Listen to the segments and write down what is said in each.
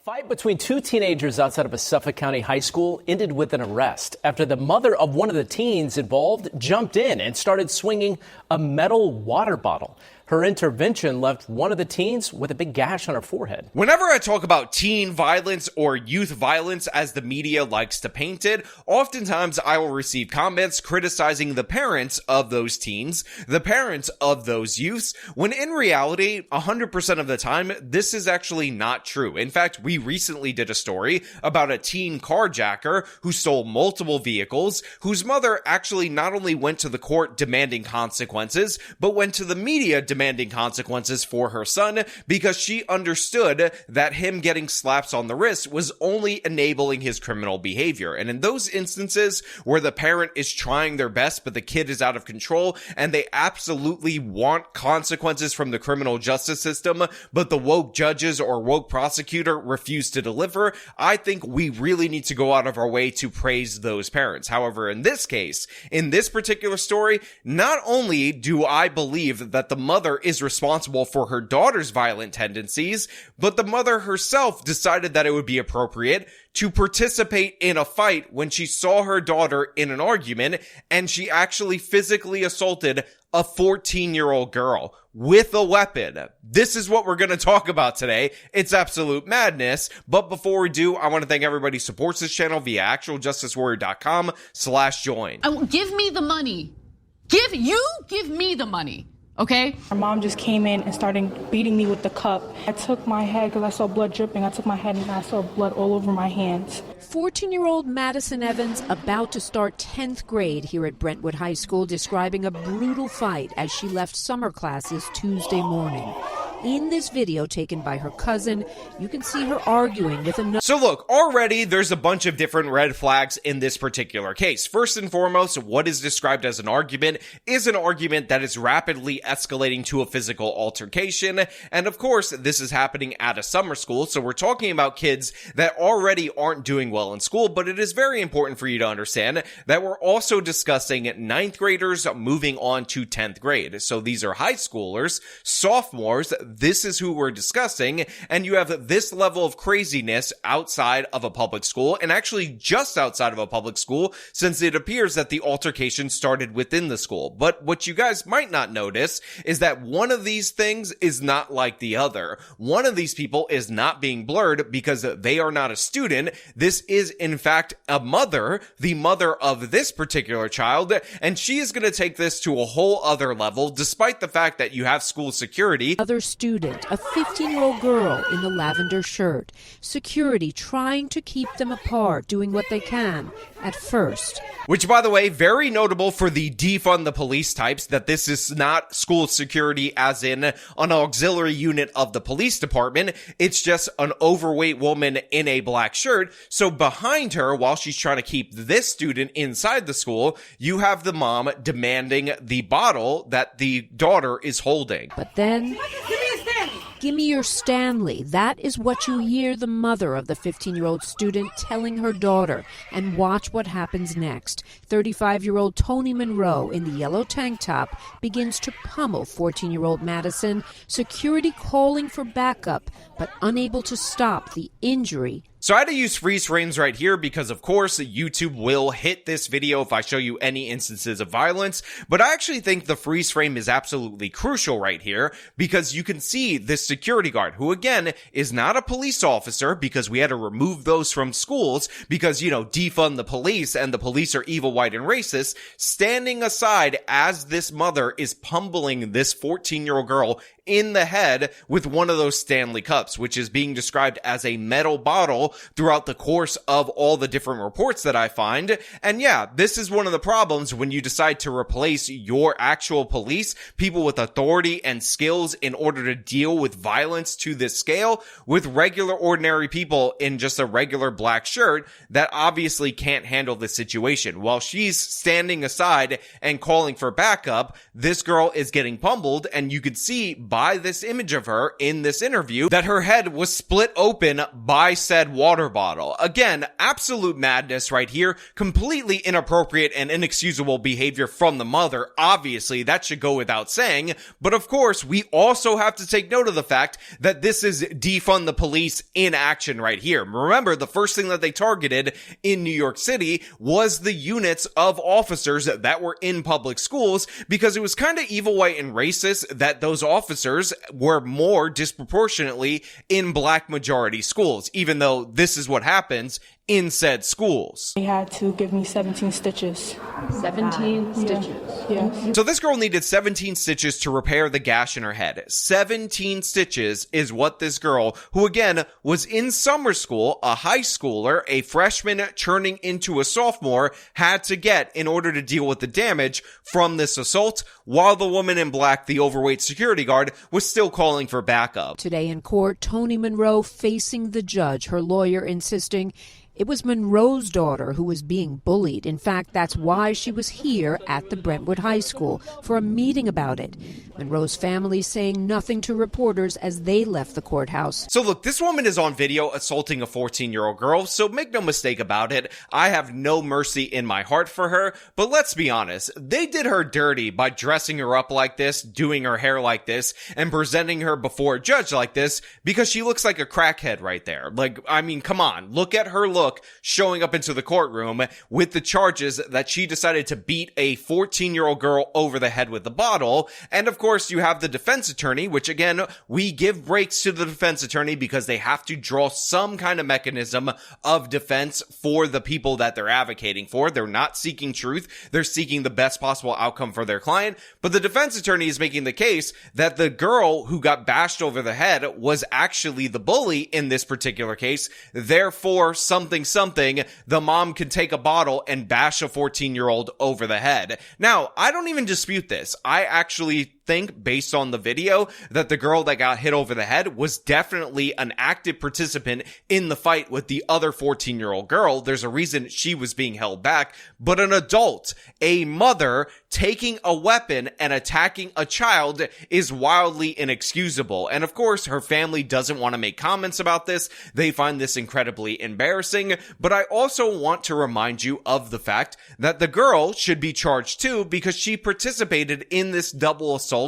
Fight between two teenagers outside of a Suffolk County high school ended with an arrest after the mother of one of the teens involved jumped in and started swinging a metal water bottle. Her intervention left one of the teens with a big gash on her forehead. Whenever I talk about teen violence or youth violence, as the media likes to paint it, oftentimes I will receive comments criticizing the parents of those teens, the parents of those youths, when in reality, 100% of the time, this is actually not true. In fact, we recently did a story about a teen carjacker who stole multiple vehicles, whose mother actually not only went to the court demanding consequences, but went to the media demanding consequences for her son because she understood that him getting slaps on the wrist was only enabling his criminal behavior. And in those instances where the parent is trying their best but the kid is out of control and they absolutely want consequences from the criminal justice system, but the woke judges or woke prosecutor refuse to deliver, I think we really need to go out of our way to praise those parents. However, in this case, in this particular story, not only do I believe that the mother is responsible for her daughter's violent tendencies, but the mother herself decided that it would be appropriate to participate in a fight when she saw her daughter in an argument, and she actually physically assaulted a 14-year-old girl with a weapon. This is what we're going to talk about today. It's absolute madness. But before we do, I want to thank everybody who supports this channel via actualjusticewarrior.com/join. Give me the money. Give me the money. Okay? Her mom just came in and started beating me with the cup. I took my head because I saw blood dripping. I took my head and I saw blood all over my hands. 14-year-old Madison Evans, about to start 10th grade here at Brentwood High School, describing a brutal fight as she left summer classes Tuesday morning. In this video taken by her cousin, you can see her arguing with another. So look, already there's a bunch of different red flags in this particular case. First and foremost, what is described as an argument is an argument that is rapidly escalating to a physical altercation. And of course, this is happening at a summer school. So we're talking about kids that already aren't doing well in school, but it is very important for you to understand that we're also discussing 9th graders moving on to 10th grade. So these are high schoolers, sophomores. This is who we're discussing, and you have this level of craziness outside of a public school, and actually just outside of a public school, since it appears that the altercation started within the school. But what you guys might not notice is that one of these things is not like the other. One of these people is not being blurred because they are not a student. This is, in fact, a mother, the mother of this particular child, and she is going to take this to a whole other level, despite the fact that you have school security. Other student, a 15-year-old girl in the lavender shirt. Security trying to keep them apart, doing what they can at first. Which, by the way, very notable for the defund the police types, that this is not school security as in an auxiliary unit of the police department. It's just an overweight woman in a black shirt. So behind her, while she's trying to keep this student inside the school, you have the mom demanding the bottle that the daughter is holding. But then, give me your Stanley. That is what you hear the mother of the 15-year-old student telling her daughter. And watch what happens next. 35-year-old Tony Monroe in the yellow tank top begins to pummel 14-year-old Madison. Security calling for backup, but unable to stop the injury. So I had to use freeze frames right here because, of course, YouTube will hit this video if I show you any instances of violence. But I actually think the freeze frame is absolutely crucial right here because you can see this security guard, who, again, is not a police officer because we had to remove those from schools because, defund the police and the police are evil, white, and racist, standing aside as this mother is pummeling this 14-year-old girl in the head with one of those Stanley cups, which is being described as a metal bottle throughout the course of all the different reports that I find. And yeah, this is one of the problems when you decide to replace your actual police, people with authority and skills in order to deal with violence to this scale, with regular ordinary people in just a regular black shirt that obviously can't handle this situation. While she's standing aside and calling for backup, this girl is getting pummeled, and you could see by by this image of her in this interview that her head was split open by said water bottle. Again, absolute madness right here. Completely inappropriate and inexcusable behavior from the mother. Obviously, that should go without saying. But of course, we also have to take note of the fact that this is defund the police in action right here. Remember, the first thing that they targeted in New York City was the units of officers that were in public schools, because it was kind of evil, white, and racist that those officers were more disproportionately in black majority schools, even though this is what happens in said schools. They had to give me 17 stitches. 17 stitches. Yes. So this girl needed 17 stitches to repair the gash in her head. 17 stitches is what this girl, who again was in summer school, a high schooler, a freshman turning into a sophomore, had to get in order to deal with the damage from this assault, while the woman in black, the overweight security guard, was still calling for backup. Today in court, Toni Monroe facing the judge, her lawyer insisting it was Monroe's daughter who was being bullied. In fact, that's why she was here at the Brentwood High School for a meeting about it. Monroe's family saying nothing to reporters as they left the courthouse. So look, this woman is on video assaulting a 14-year-old girl, so make no mistake about it. I have no mercy in my heart for her, but let's be honest. They did her dirty by dressing her up like this, doing her hair like this, and presenting her before a judge like this, because she looks like a crackhead right there. Like, I mean, come on, look at her look showing up into the courtroom with the charges that she decided to beat a 14-year-old girl over the head with a bottle. And of course, you have the defense attorney, which again, we give breaks to the defense attorney because they have to draw some kind of mechanism of defense for the people that they're advocating for. They're not seeking truth. They're seeking the best possible outcome for their client. But the defense attorney is making the case that the girl who got bashed over the head was actually the bully in this particular case. Therefore, something, the mom can take a bottle and bash a 14-year-old over the head. Now, I don't even dispute this. I actually think, based on the video, that the girl that got hit over the head was definitely an active participant in the fight with the other 14-year-old girl. There's a reason she was being held back. But an adult, a mother, taking a weapon and attacking a child is wildly inexcusable. And of course, her family doesn't want to make comments about this. They find this incredibly embarrassing. But I also want to remind you of the fact that the girl should be charged too, because she participated in this double assault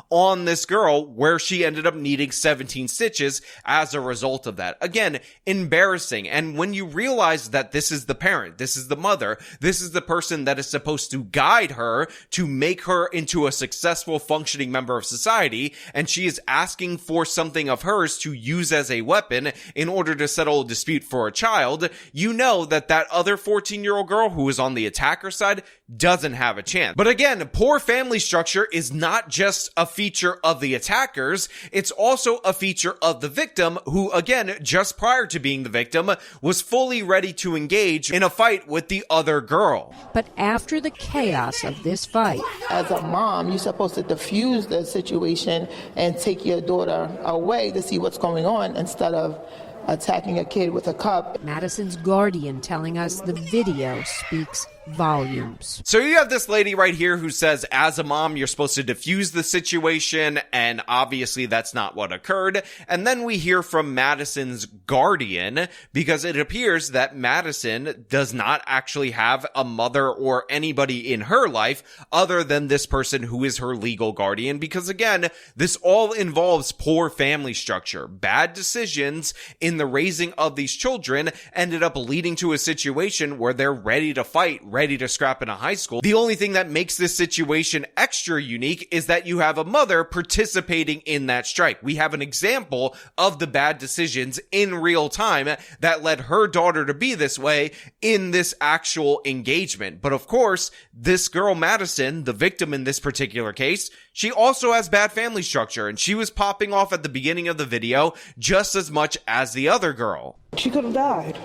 on this girl where she ended up needing 17 stitches as a result of that. Again, embarrassing. And when you realize that this is the parent, this is the mother, this is the person that is supposed to guide her to make her into a successful functioning member of society, and she is asking for something of hers to use as a weapon in order to settle a dispute for a child, you know that that other 14-year-old girl who is on the attacker side doesn't have a chance. But again, poor family structure is not just a feature of the attackers, it's also a feature of the victim, who again, just prior to being the victim, was fully ready to engage in a fight with the other girl. But after the chaos of this fight, as a mom, you're supposed to diffuse the situation and take your daughter away to see what's going on instead of attacking a kid with a cup. Madison's guardian telling us the video speaks volumes. So you have this lady right here who says, as a mom, you're supposed to diffuse the situation, and obviously that's not what occurred. And then we hear from Madison's guardian, because it appears that Madison does not actually have a mother or anybody in her life other than this person who is her legal guardian, because again, this all involves poor family structure. Bad decisions in the raising of these children ended up leading to a situation where they're ready to fight, ready to scrap in a high school. The only thing that makes this situation extra unique is that you have a mother participating in that strike. We have an example of the bad decisions in real time that led her daughter to be this way in this actual engagement. But of course, this girl Madison, the victim in this particular case, she also has bad family structure, and she was popping off at the beginning of the video just as much as the other girl. She could have died.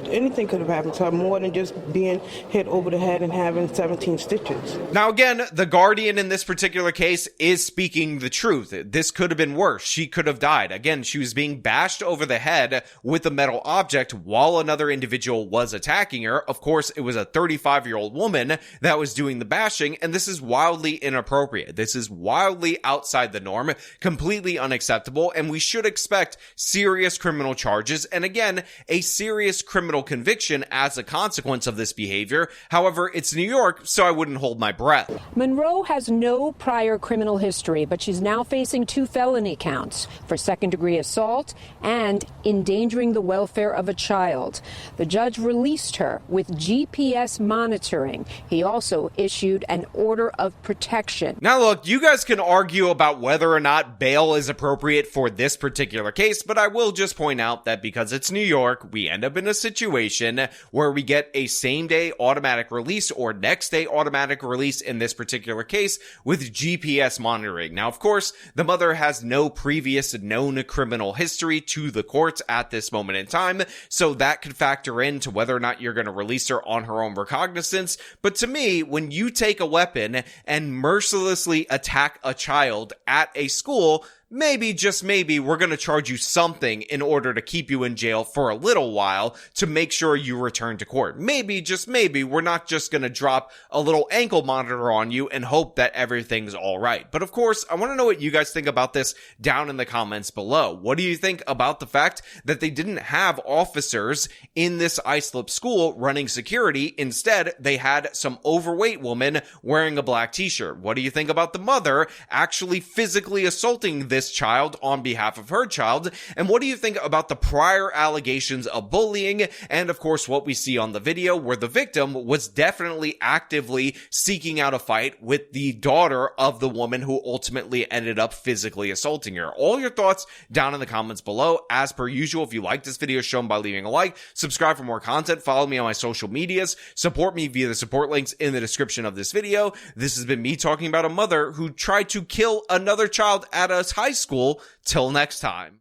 anything could have happened to her more than just being hit over the head and having 17 stitches. Now again, the guardian in this particular case is speaking the truth. This could have been worse. She could have died. Again, she was being bashed over the head with a metal object while another individual was attacking her. Of course, it was a 35-year-old woman that was doing the bashing, and this is wildly inappropriate. This is wildly outside the norm, completely unacceptable, and we should expect serious criminal charges, and again, a serious criminal conviction as a consequence of this behavior. However, it's New York, so I wouldn't hold my breath. Monroe has no prior criminal history, but she's now facing 2 felony counts for second-degree assault and endangering the welfare of a child. The judge released her with GPS monitoring. He also issued an order of protection. Now look, you guys can argue about whether or not bail is appropriate for this particular case, but I will just point out that because it's New York, we end up in a situation where we get a same-day automatic release or next-day automatic release in this particular case with GPS monitoring. Now, of course, the mother has no previous known criminal history to the courts at this moment in time, so that could factor into whether or not you're going to release her on her own recognizance. But to me, when you take a weapon and mercilessly attack a child at a school, maybe, just maybe, we're going to charge you something in order to keep you in jail for a little while to make sure you return to court. Maybe, just maybe, we're not just going to drop a little ankle monitor on you and hope that everything's all right. But of course, I want to know what you guys think about this down in the comments below. What do you think about the fact that they didn't have officers in this Islip school running security? Instead, they had some overweight woman wearing a black t-shirt. What do you think about the mother actually physically assaulting this child on behalf of her child? And what do you think about the prior allegations of bullying? And of course, what we see on the video where the victim was definitely actively seeking out a fight with the daughter of the woman who ultimately ended up physically assaulting her. All your thoughts down in the comments below. As per usual, if you like this video, show them by leaving a like, subscribe for more content, follow me on my social medias, support me via the support links in the description of this video. This has been me talking about a mother who tried to kill another child at a high school. Till next time.